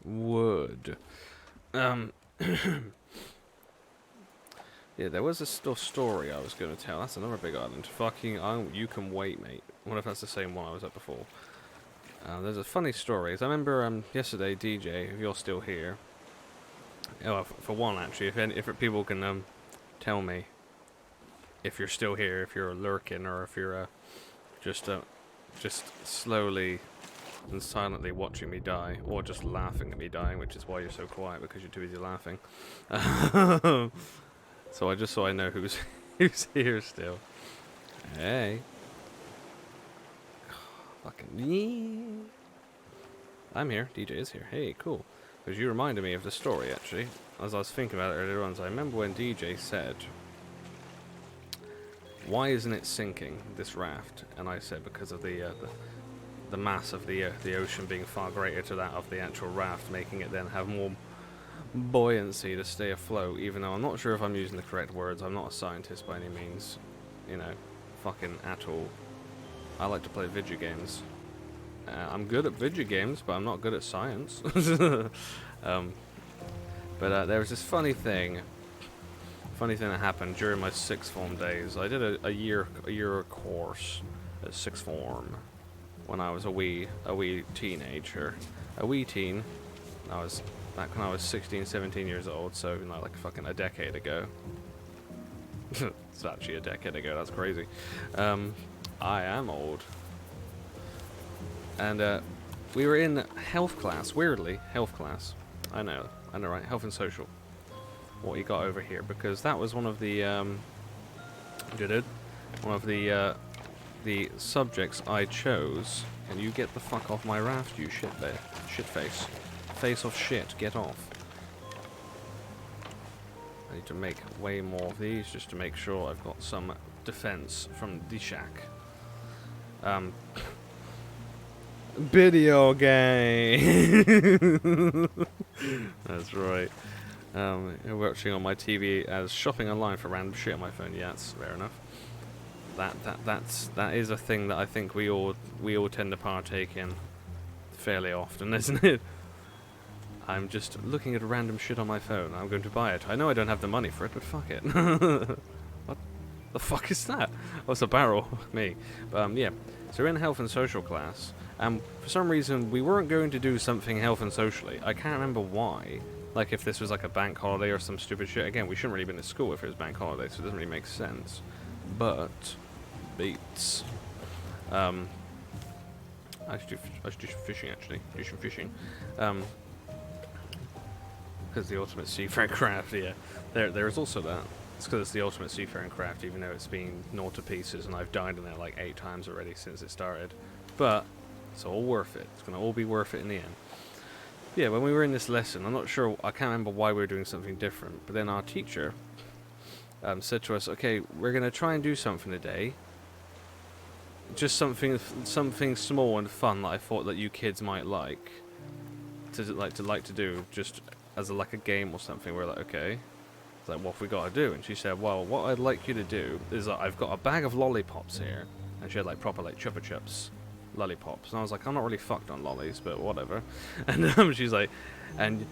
wood. Yeah, there was a story I was going to tell. That's another big island. Fucking, you can wait, mate. What if that's the same one I was at before? There's a funny story. I remember yesterday, DJ, if you're still here. Oh, for one, actually, if people can tell me if you're still here, if you're lurking, or if you're just slowly and silently watching me die, or just laughing at me dying, which is why you're so quiet, because you're too busy laughing. So I know who's here still. Hey. Fucking I'm here. DJ is here. Hey, cool. Because you reminded me of the story, actually. As I was thinking about it earlier on, so I remember when DJ said, why isn't it sinking, this raft? And I said, because of the mass of the ocean being far greater to that of the actual raft, making it then have more buoyancy to stay afloat, even though I'm not sure if I'm using the correct words. I'm not a scientist by any means, you know, fucking at all. I like to play video games. I'm good at video games, but I'm not good at science. But there was this funny thing that happened during my sixth form days. I did a year course at sixth form when I was a wee teenager, a wee teen. I was back when I was 16, 17 years old, so you know, like fucking a decade ago. It's actually a decade ago. That's crazy. I am old. And we were in health class, weirdly, health class. I know, right? Health and social. What you got over here, because that was one of the subjects I chose. And you get the fuck off my raft, you shit face. Face of shit, get off. I need to make way more of these just to make sure I've got some defense from the shack. Video game. That's right. You're watching on my TV as shopping online for random shit on my phone. Yeah, that's fair enough. That is a thing that I think we all tend to partake in fairly often, isn't it? I'm just looking at random shit on my phone. I'm going to buy it. I know I don't have the money for it, but fuck it. What the fuck is that? Oh, it's a barrel. Me. But yeah. So we're in health and social class. For some reason, we weren't going to do something health and socially. I can't remember why. Like, if this was like a bank holiday or some stupid shit. Again, we shouldn't really been at school if it was bank holiday, so it doesn't really make sense. But, beats. I should do fishing, actually. Do some fishing. Because the ultimate seafaring craft, yeah. There is also that. It's because it's the ultimate seafaring craft, even though it's been gnawed to pieces, and I've died in it like 8 times already since it started. But it's all worth it. It's going to all be worth it in the end. Yeah, when we were in this lesson, I'm not sure, I can't remember why we were doing something different, but then our teacher said to us, okay, we're going to try and do something today. Just something small and fun that I thought that you kids might like to do, just as like a game or something. We're like, okay. It's like, what have we got to do? And she said, well, what I'd like you to do is that I've got a bag of lollipops here. And she had like proper like Chupa Chups lollipops. And I was like, I'm not really fucked on lollies, but whatever. And she's like, and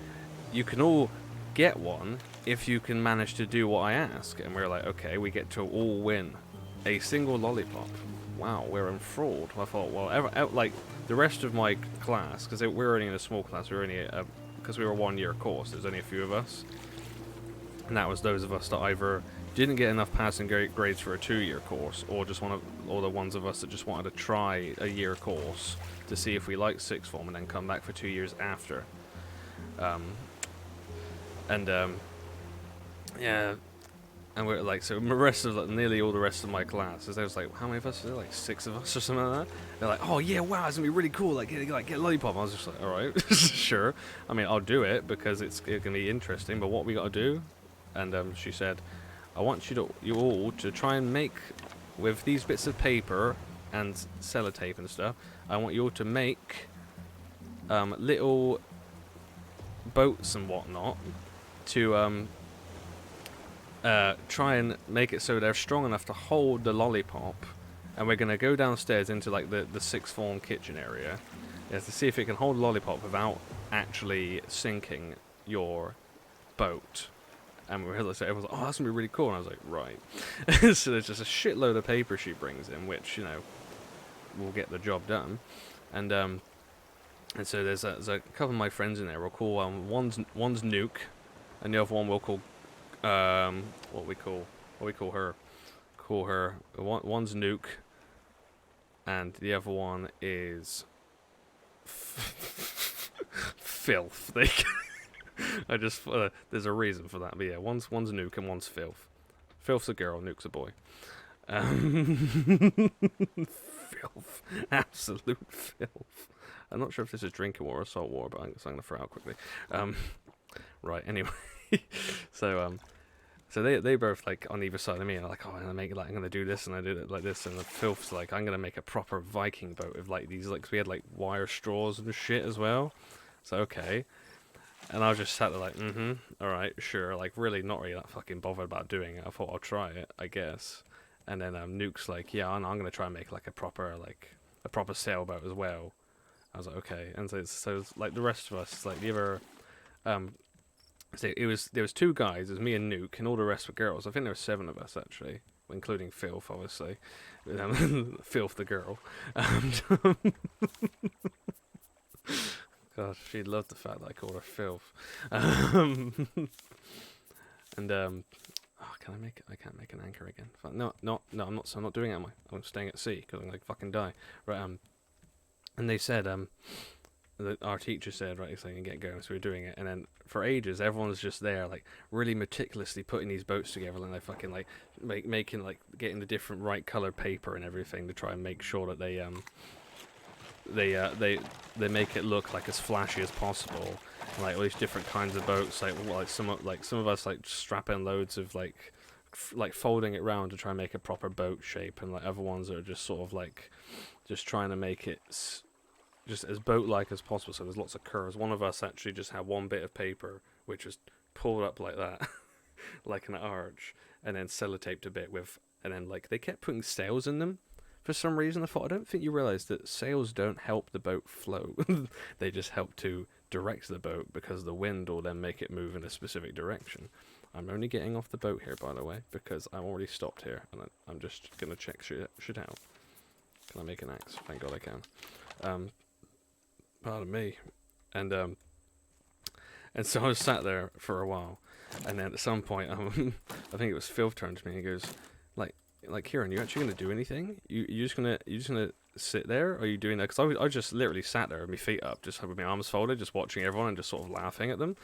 you can all get one if you can manage to do what I ask. And we're like, okay, we get to all win a single lollipop. Wow, we're enthralled. I thought, well, like the rest of my class, because we're only in a small class, we're only because we were a 1-year course, there's only a few of us. And that was those of us that either didn't get enough passing grades for a 2-year course, or or the ones of us that just wanted to try a year course to see if we liked sixth form and then come back for 2 years after. Yeah, and we're like, so the rest of nearly all the rest of my class, there was like, how many of us? Is there like 6 of us or something like that? They're like, oh yeah, wow, it's gonna be really cool. Like get a lollipop. I was just like, all right, sure. I mean, I'll do it because it's gonna be interesting. But what we gotta do? And she said, I want you all to try and make, with these bits of paper and sellotape and stuff, I want you all to make little boats and whatnot to try and make it so they're strong enough to hold the lollipop. And we're going to go downstairs into like the sixth form kitchen area. is to see if it can hold Lollipop without actually sinking your boat. And we realized that everyone's like, oh, that's going to be really cool. And I was like, right. So there's just a shitload of paper she brings in, which, you know, will get the job done. And so there's a couple of my friends in there. We'll call, one's Nuke, and the other one we'll call, what we call her. Call her, one's Nuke, and the other one is Filth. I just there's a reason for that, but yeah, one's Nuke and one's Filth. Filth's a girl, Nuke's a boy. Filth, absolute filth. I'm not sure if this is drinking water or salt water, but I'm gonna throw it out quickly. Right. Anyway, so they both like on either side of me, and like, oh, I'm gonna do this, and I do it like this, and the Filth's like, I'm gonna make a proper Viking boat with like these, like, 'cause we had like wire straws and shit as well. So okay. And I was just sat there like, alright, sure, like really not really that fucking bothered about doing it. I thought I'll try it, I guess. And then Nuke's like, yeah, I'm gonna try and make like a proper sailboat as well. I was like, okay. And so it's like the rest of us, like the other, so there was 2 guys, it was me and Nuke, and all the rest were girls. I think there were 7 of us actually, including Filth, obviously. Filth the girl. God, she loved the fact that I called her Filth. And oh, can I make? I can't make an anchor again. No, I'm not. So I'm not doing it. I'm staying at sea because I'm gonna fucking die. Right. And they said, our teacher said, right, so you can get going. So we're doing it, and then for ages, everyone was just there, like really meticulously putting these boats together, and they fucking like making like getting the different right color paper and everything to try and make sure that they make it look like as flashy as possible, like all these different kinds of boats, like some of us like strapping loads of like folding it round to try and make a proper boat shape, and like other ones are just sort of like just trying to make it just as boat-like as possible. So there's lots of curves. One of us actually just had one bit of paper which was pulled up like that, like an arch, and then sellotaped a bit with, and then like they kept putting sails in them. For some reason, I thought, I don't think you realise that sails don't help the boat float. They just help to direct the boat, because the wind will then make it move in a specific direction. I'm only getting off the boat here, by the way, because I'm already stopped here, and I'm just going to check shit out. Can I make an axe? Thank God I can. Pardon me. And so I was sat there for a while, and then at some point, I think it was Filth turned to me and he goes, like, Kieran, you actually gonna do anything? You just gonna sit there? Or are you doing that? Because I just literally sat there with my feet up, just with my arms folded, just watching everyone and just sort of laughing at them.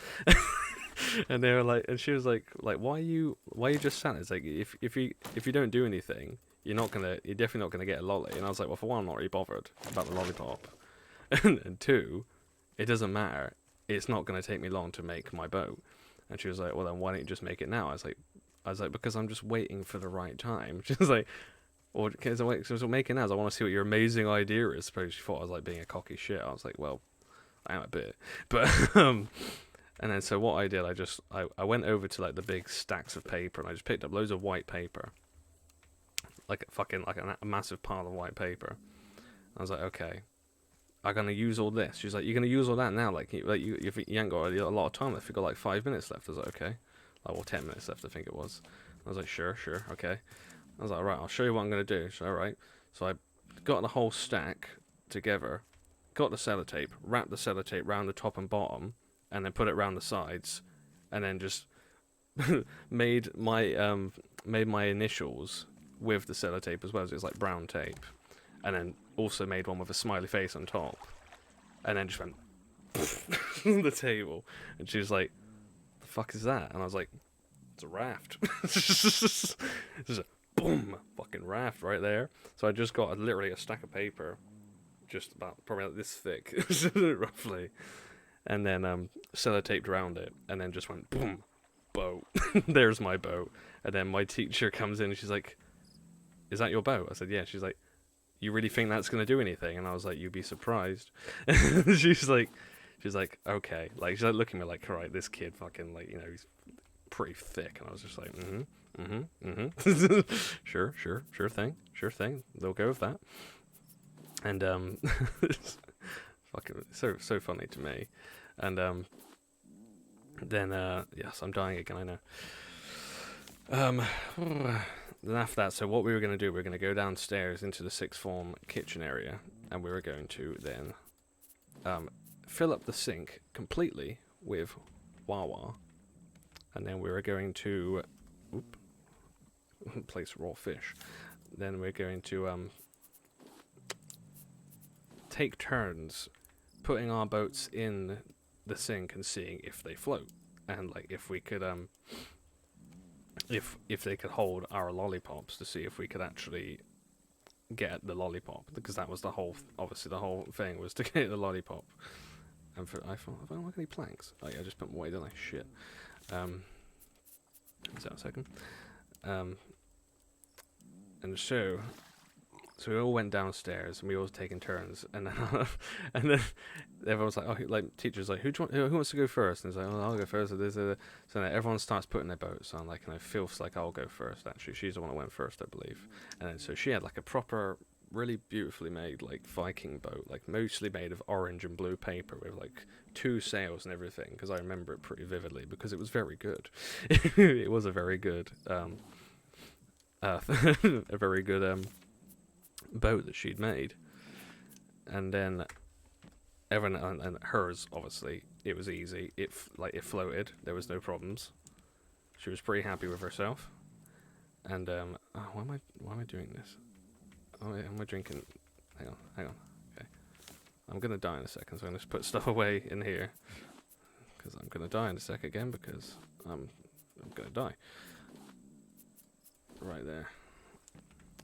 And they were like, and she was like, why you just sat there? It's like, if you don't do anything, you're definitely not gonna get a lolly. And I was like, well, for one, I'm not really bothered about the lollipop, and 2, it doesn't matter. It's not gonna take me long to make my boat. And she was like, well, then why don't you just make it now? I was like, because I'm just waiting for the right time. She was like, or because I'm making as I want to see what your amazing idea is. Suppose she thought I was like being a cocky shit. I was like, well, I am a bit, but and then so what I did, I went over to like the big stacks of paper, and I just picked up loads of white paper, like a massive pile of white paper. I was like, okay, I'm gonna use all this. She's like, you're gonna use all that now? Like you ain't got a lot of time left. You've got like 5 minutes left. I was like, okay. Like, well, 10 minutes left, I think it was. I was like, sure, okay. I was like, alright, I'll show you what I'm going to do. So, alright. So I got the whole stack together, got the sellotape, wrapped the sellotape round the top and bottom, and then put it round the sides, and then just made my initials with the sellotape as well, as it was like brown tape, and then also made one with a smiley face on top, and then just went on the table, and she was like, fuck is that? And I was like, it's a raft. Just a boom, fucking raft right there. So I just got literally a stack of paper, just about probably like this thick, roughly, and then sellotaped around it, and then just went boom, boat. There's my boat. And then my teacher comes in and she's like, is that your boat? I said, yeah. She's like, you really think that's gonna do anything? And I was like, you'd be surprised. She's like, okay. Like, she's like looking at me like, alright, this kid fucking, like, you know, he's pretty thick. And I was just like, sure thing. They'll go with that. And, fucking so funny to me. And then yes, I'm dying again. I know. Then after that, so what we were going to do, we were going to go downstairs into the sixth form kitchen area, and we were going to then fill up the sink completely with Wawa, and then we were going to place raw fish. Then we're going to take turns putting our boats in the sink and seeing if they float, and like if we could if they could hold our lollipops, to see if we could actually get the lollipop, because that was the whole thing was to get the lollipop. And I don't like any planks. Oh yeah, I just put them away, didn't I? Shit. Is that a second? And so we all went downstairs and we all taking turns, and then and then everyone was like, oh, like teachers like, who wants to go first? And it's like, oh, I'll go first. So then everyone starts putting their boats on, like, and Phil's like, I'll go first. Actually, she's the one that went first, I believe. And then so she had like a proper, really beautifully made like Viking boat, like mostly made of orange and blue paper with like 2 sails and everything, because I remember it pretty vividly because it was very good. It was a very good a very good boat that she'd made. And then everyone and hers, obviously it was easy, it floated, there was no problems, she was pretty happy with herself. And why am I doing this? Oh, yeah, am I drinking? Hang on. Okay, I'm gonna die in a second, so I'm gonna just put stuff away in here, because I'm gonna die in a sec again, because I'm gonna die. Right there.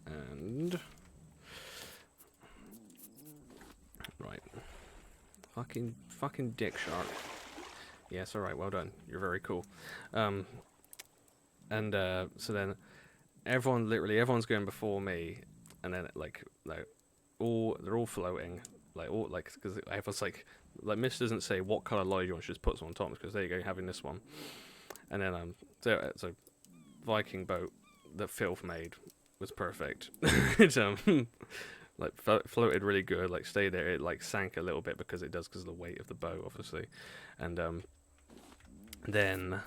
And right, fucking dick shark. Yes, all right, well done. You're very cool. So then everyone's going before me, and then they're all floating, because everyone's like Miss doesn't say what color lolly you want, she just puts them on top, because there you go, you're having this one. And then so Viking boat that Phil made was perfect. It floated really good, like stayed there. It like sank a little bit because it does, because of the weight of the boat, obviously. And then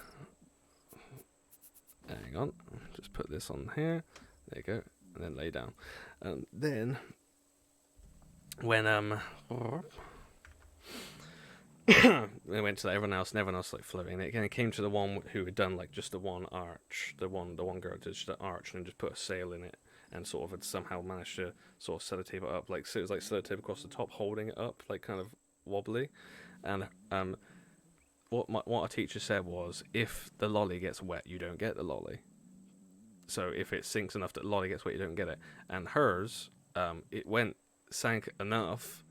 hang on, just put this on here. There you go, and then lay down. And then when we went to everyone else, and everyone else like floating. It came to the one who had done like just the one arch. The one girl did just the arch and just put a sail in it, and sort of had somehow managed to sort of sellotape it up, like so it was like sellotape across the top, holding it up like kind of wobbly. And what our teacher said was, if the lolly gets wet, you don't get the lolly. So if it sinks enough that the lolly gets wet, you don't get it. And hers, it sank enough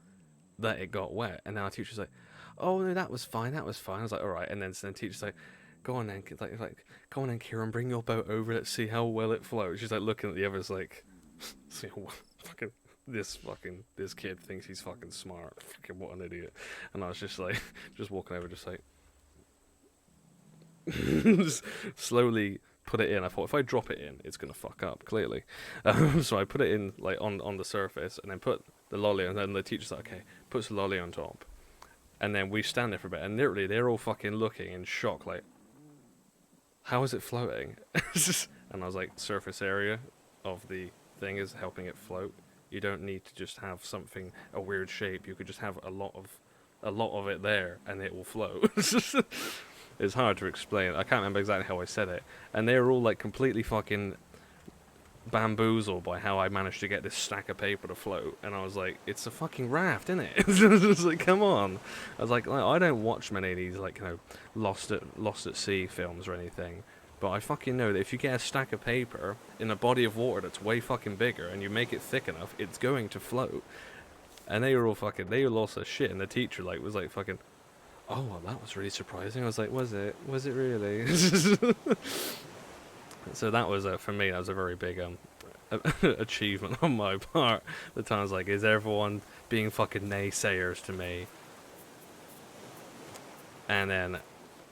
that it got wet, and now our teacher's like, oh no, that was fine. I was like, all right. And then teacher's like, go on then, go on then, Kieran, bring your boat over. Let's see how well it floats. She's like looking at the others like, this kid thinks he's fucking smart. Fucking what an idiot. And I was just like, just walking over, just like, just slowly put it in. I thought if I drop it in, it's gonna fuck up clearly. So I put it in like on the surface, and then put the lolly, and then the teacher's like, okay, puts the lolly on top. And then we stand there for a bit, and literally they're all fucking looking in shock, like, how is it floating? And I was like, surface area of the thing is helping it float. You don't need to just have something, a weird shape. You could just have a lot of it there, and it will float. It's hard to explain. I can't remember exactly how I said it. And they were all like completely fucking bamboozled by how I managed to get this stack of paper to float, and I was like, it's a fucking raft, isn't it? It's like, come on. I was like, I don't watch many of these like, you know, lost at sea films or anything, but I fucking know that if you get a stack of paper in a body of water that's way fucking bigger and you make it thick enough, it's going to float. And they lost their shit, and the teacher like was like fucking, oh well, that was really surprising. I was like, was it really? So that was for me, that was a very big achievement on my part. The time I was like, is everyone being fucking naysayers to me? And then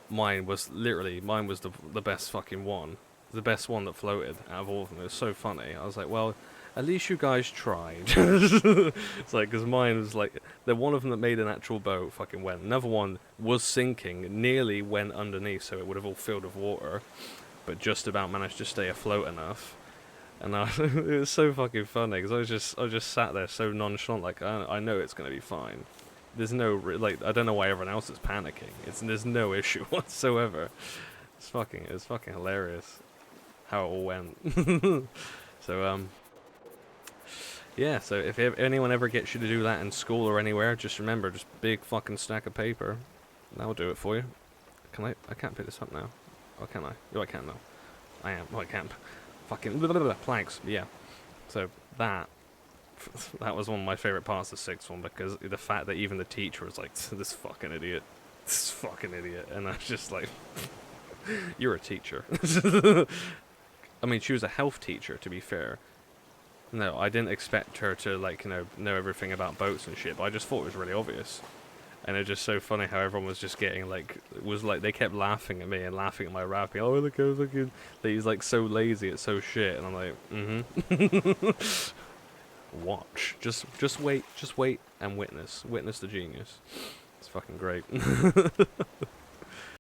mine was the best fucking one, the best one that floated out of all of them. It was so funny. I was like, well, at least you guys tried. It's like, because mine was like, the one of them that made an actual boat fucking went. Another one was sinking, nearly went underneath, so it would have all filled with water, but just about managed to stay afloat enough. And it was so fucking funny, because I was just sat there so nonchalant, like, I know it's gonna be fine. There's no, like, I don't know why everyone else is panicking. There's no issue whatsoever. It's fucking hilarious how it all went. So, yeah, so if anyone ever gets you to do that in school or anywhere, just remember, just big fucking stack of paper. That'll do it for you. Can I can't pick this up now. Oh, can I? Oh, I can now. I am. Oh, I can't. Fucking planks. Yeah. So that was one of my favourite parts of the sixth one, because the fact that even the teacher was like, this fucking idiot. And I was just like, you're a teacher. I mean, she was a health teacher, to be fair. No, I didn't expect her to, like, know everything about boats and shit, but I just thought it was really obvious. And it's just so funny how everyone was just getting, like, they kept laughing at me and laughing at my rapping. Oh, look, that he's, like, so lazy, it's so shit. And I'm like, Watch. Just wait and witness. Witness the genius. It's fucking great.